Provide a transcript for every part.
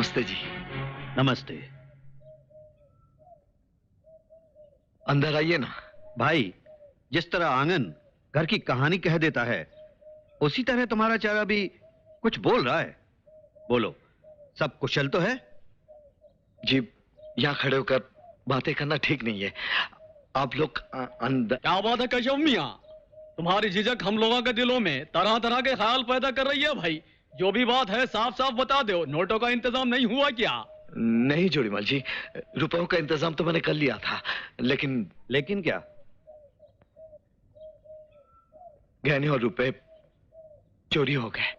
नमस्ते जी। नमस्ते। अंदर आइए ना। भाई, जिस तरह आंगन घर की कहानी कह देता है, उसी तरह तुम्हारा चेहरा भी कुछ बोल रहा है। बोलो, सब कुशल तो है? जी, यहाँ खड़े होकर बातें करना ठीक नहीं है। आप लोग अंदर। क्या बात है केशव मियां, तुम्हारी झिझक हम लोगों के दिलों में तरह तरह के ख्याल पैदा कर रही है। भाई, जो भी बात है साफ साफ बता दो। नोटों का इंतजाम नहीं हुआ क्या? नहीं जोड़ीमल जी, रुपयों का इंतजाम तो मैंने कर लिया था, लेकिन क्या? गहने और रुपए चोरी हो गए।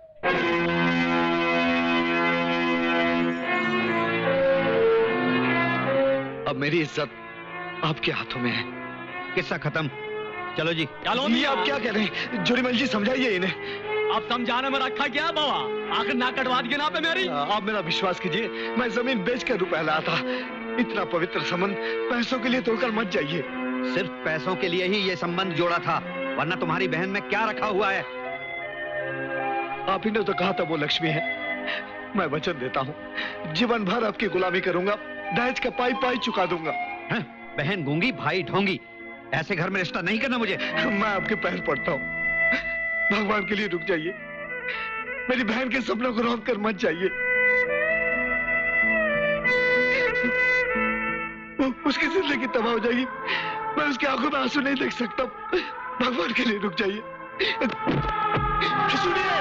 अब मेरी इज्जत आपके हाथों में है। किस्सा खत्म, चलो जी। चलो ये आप क्या कह रहे हैं जोड़ीमल जी? समझाइए इन्हें। आप समझाने में रखा क्या बाबा? आखिर ना कटवा दी ना पे मेरी। आप मेरा विश्वास कीजिए, मैं जमीन बेचकर रुपया लाया था। इतना पवित्र संबंध पैसों के लिए तोड़कर मत जाइए। सिर्फ पैसों के लिए ही ये संबंध जोड़ा था, वरना तुम्हारी बहन में क्या रखा हुआ है? आप ही ने तो कहा था वो लक्ष्मी है। मैं वचन देता हूँ, जीवन भर आपकी गुलामी करूंगा, दहेज का पाई पाई चुका दूंगा। है? बहन गूंगी, भाई ढोंगी, ऐसे घर में रिश्ता नहीं करना मुझे। मैं आपके पैर पड़ता हूँ, भगवान के लिए रुक जाइए। मेरी बहन के सपनों को रोक कर मत जाइए। उसकी जिंदगी तबाह हो जाएगी, मैं उसकी आंखों में आंसू नहीं देख सकता। भगवान के लिए रुक जाइए। सुनिए,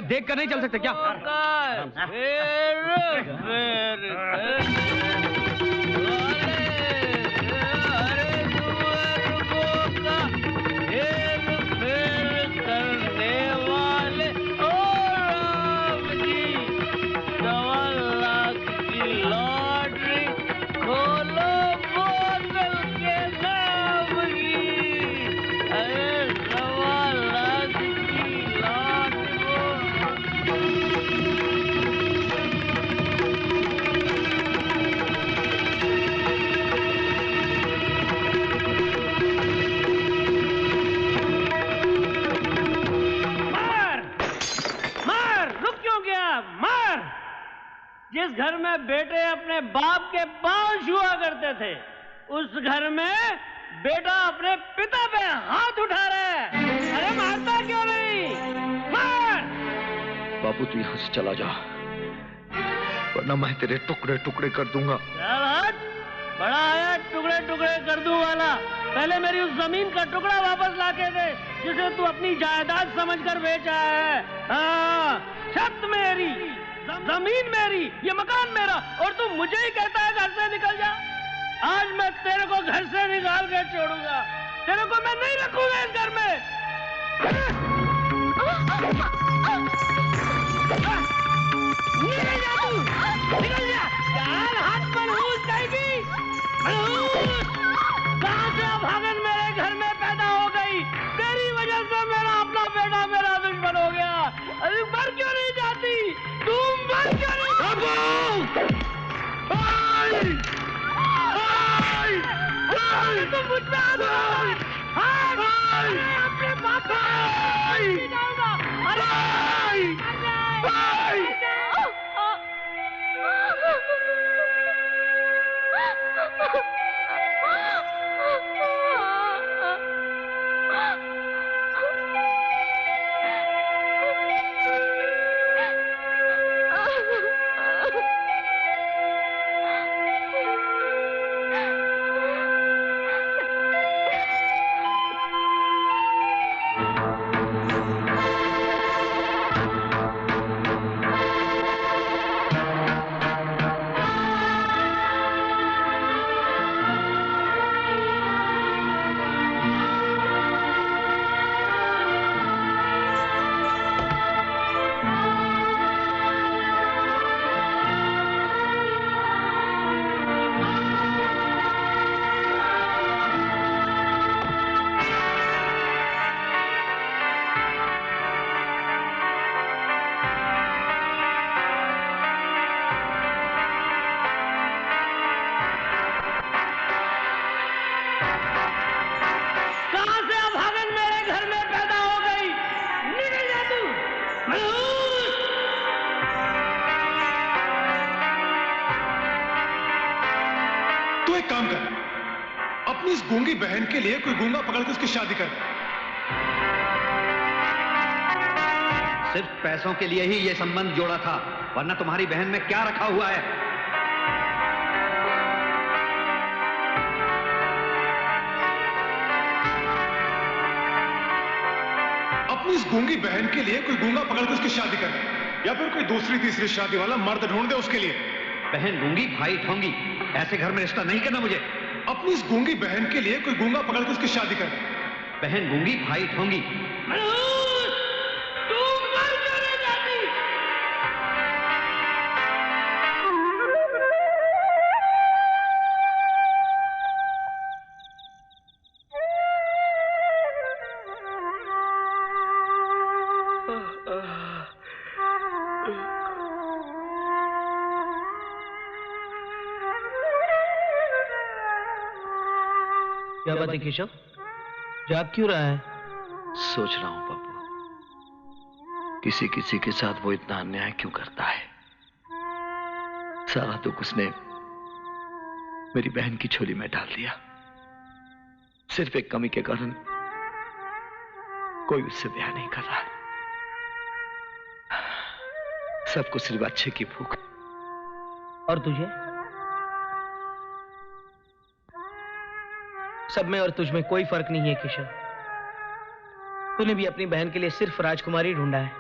देख कर नहीं चल सकते क्या? जिस घर में बेटे अपने बाप के पांव छुआ करते थे, उस घर में बेटा अपने पिता पे हाथ उठा रहा है। अरे मारता क्यों नहीं? मार! बाबू तू यहाँ से चला जा, वरना मैं तेरे टुकड़े टुकड़े कर दूंगा। चल हट, बड़ा आया टुकड़े टुकड़े कर दूं वाला। पहले मेरी उस जमीन का टुकड़ा वापस लाके दे जिसे तू अपनी जायदाद समझकर बेचा है। हाँ, छत मेरी, जमीन मेरी, ये मकान मेरा, और तू मुझे ही कहता है घर से निकल जा। आज मैं तेरे को घर से निकाल के छोड़ूंगा। तेरे को मैं नहीं रखूंगा इस घर में। निकल जा तू, निकल जा। यार हाथ मनहूस जाएगी, मनहूस। कहां से भागन मेरे घर में पैदा हो गई। तेरी वजह से मेरा अपना बेटा मेरा दुश्मन हो गया। अरे मर क्यों नहीं जाती तू, मर क्यों नहीं? तुम मुझ पे अपने बाप गूंगी बहन के लिए कोई गूंगा पकड़ के उसकी शादी कर। सिर्फ पैसों के लिए ही ये संबंध जोड़ा था, वरना तुम्हारी बहन में क्या रखा हुआ है? अपनी इस गूंगी बहन के लिए कोई गूंगा पकड़ के उसकी शादी कर, या फिर कोई दूसरी तीसरी शादी वाला मर्द ढूंढ दे उसके लिए। बहन गूंगी, भाई ढोंगी, ऐसे घर में रिश्ता नहीं करना मुझे। अपनी इस गूंगी बहन के लिए कोई गूंगा पकड़ के उसकी शादी कर। बहन गूंगी, भाई ढोंगी। क्या बात है केशव, जाग क्यों रहा है? सोच रहा हूं पप्पू, किसी किसी के साथ वो इतना अन्याय क्यों करता है। सारा दुख उसने मेरी बहन की झोली में डाल दिया। सिर्फ एक कमी के कारण कोई उससे ब्याह नहीं कर रहा है। सबको सिर्फ अच्छे की भूख। और तुझे? सब में और तुझ में कोई फर्क नहीं है केशव। तूने भी अपनी बहन के लिए सिर्फ राजकुमारी ढूंढा है।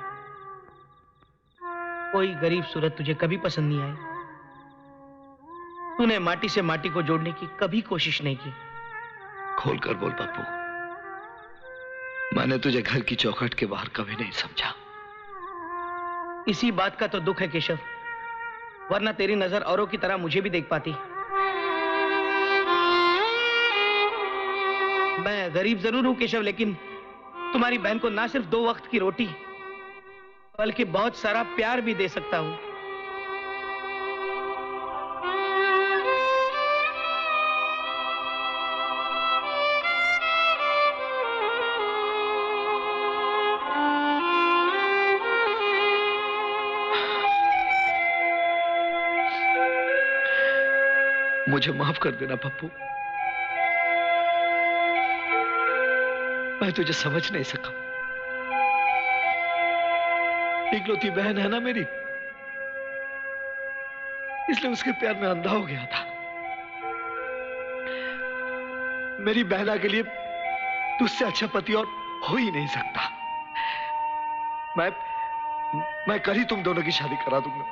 कोई गरीब सूरत तुझे कभी पसंद नहीं आई। तूने माटी से माटी को जोड़ने की कभी कोशिश नहीं की। खोल कर बोल पप्पू, मैंने तुझे घर की चौखट के बाहर कभी नहीं समझा। इसी बात का तो दुख है केशव, वरना तेरी नजर औरों की तरह मुझे भी देख पाती। मैं गरीब जरूर हूं केशव, लेकिन तुम्हारी बहन को ना सिर्फ 2 वक्त की रोटी बल्कि बहुत सारा प्यार भी दे सकता हूं। मुझे माफ कर देना पप्पू, मैं तुझे समझ नहीं सका। इकलौती बहन है ना मेरी, इसलिए उसके प्यार में अंधा हो गया था। मेरी बहना के लिए तुझसे अच्छा पति और हो ही नहीं सकता। मैं कल ही तुम दोनों की शादी करा दूंगा।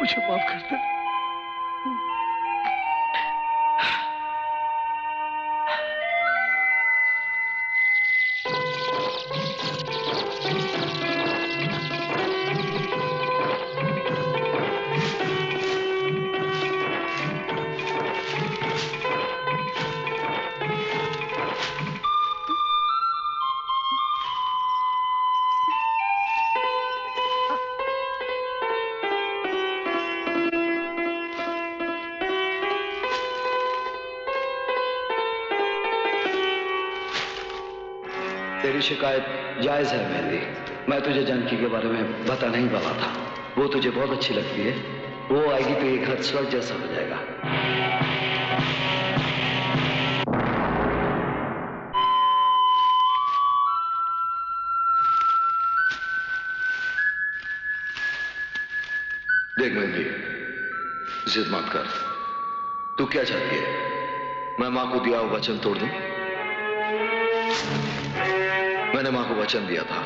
मुझे माफ कर दे। तेरी शिकायत जायज है मेहंदी। मैं तुझे जानकी के बारे में बता नहीं पाया था। वो तुझे बहुत अच्छी लगती है। वो आएगी तो एक घर स्वर्ग जैसा हो जाएगा। देख मेहंदी, जिद मत कर। तू क्या चाहती है? मैं मां को दिया हुआ वचन तोड़ दूं? मैंने मां को वचन दिया था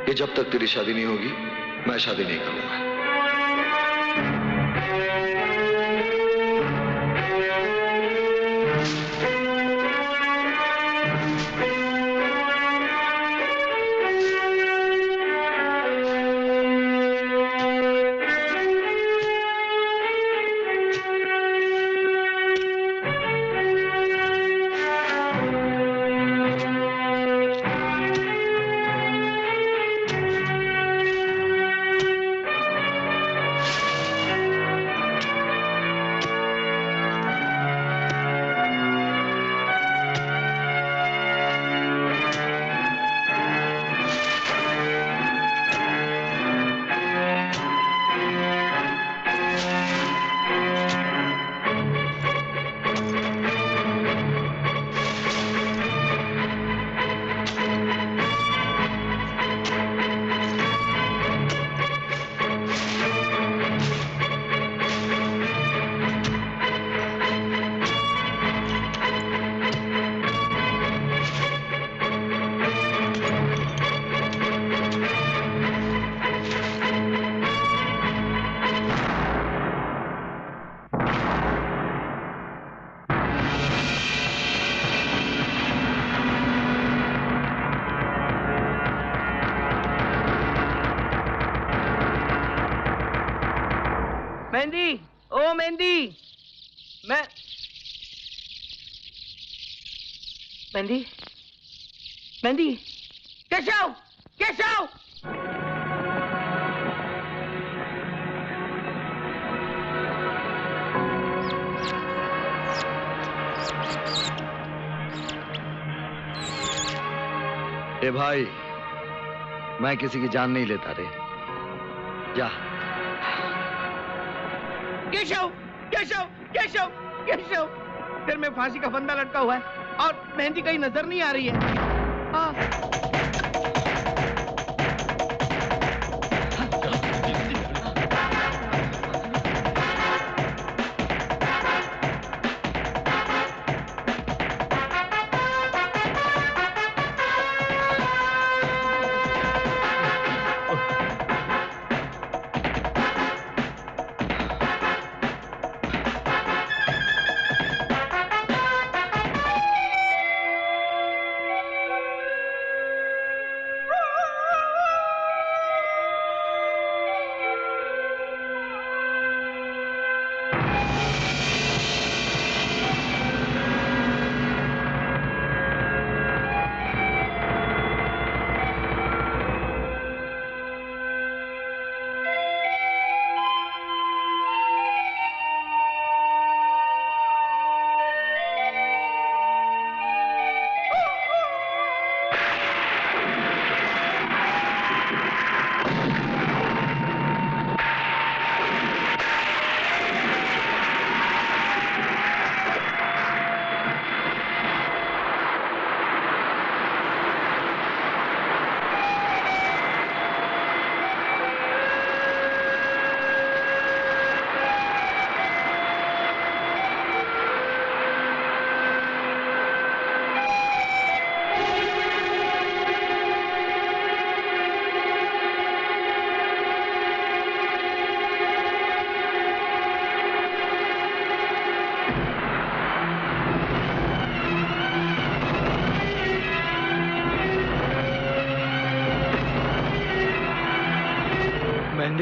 कि जब तक तेरी शादी नहीं होगी मैं शादी नहीं करूंगा। मेहंदी, ओ मेहंदी, मेहंदी, मेहंदी, केशव, केशव। ए भाई, मैं किसी की जान नहीं लेता रे। जा। केशव, केशव, केशव, केशव, सिर में फांसी का फंदा लटका हुआ है और मेहंदी कहीं नजर नहीं आ रही है।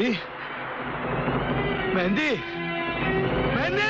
मेहंदी, मेहंदी, मेहंदी।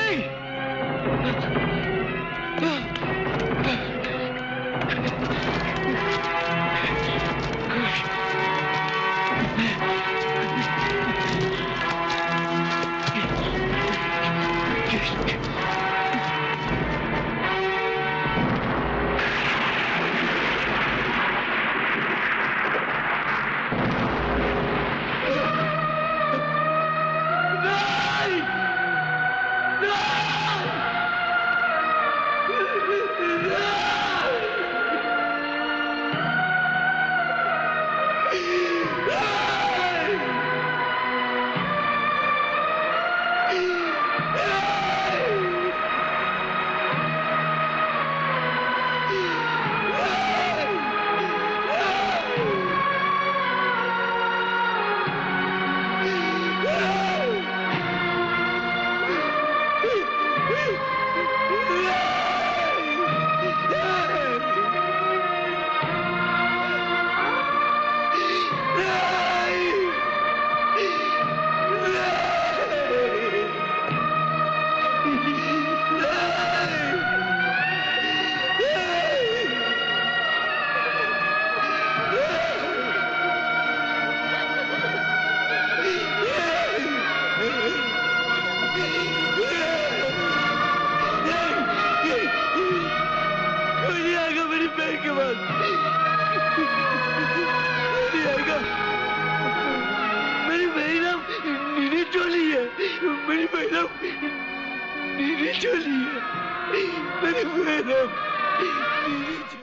मेरी मैडम नीनी चली है, मेरी मैडम नीनी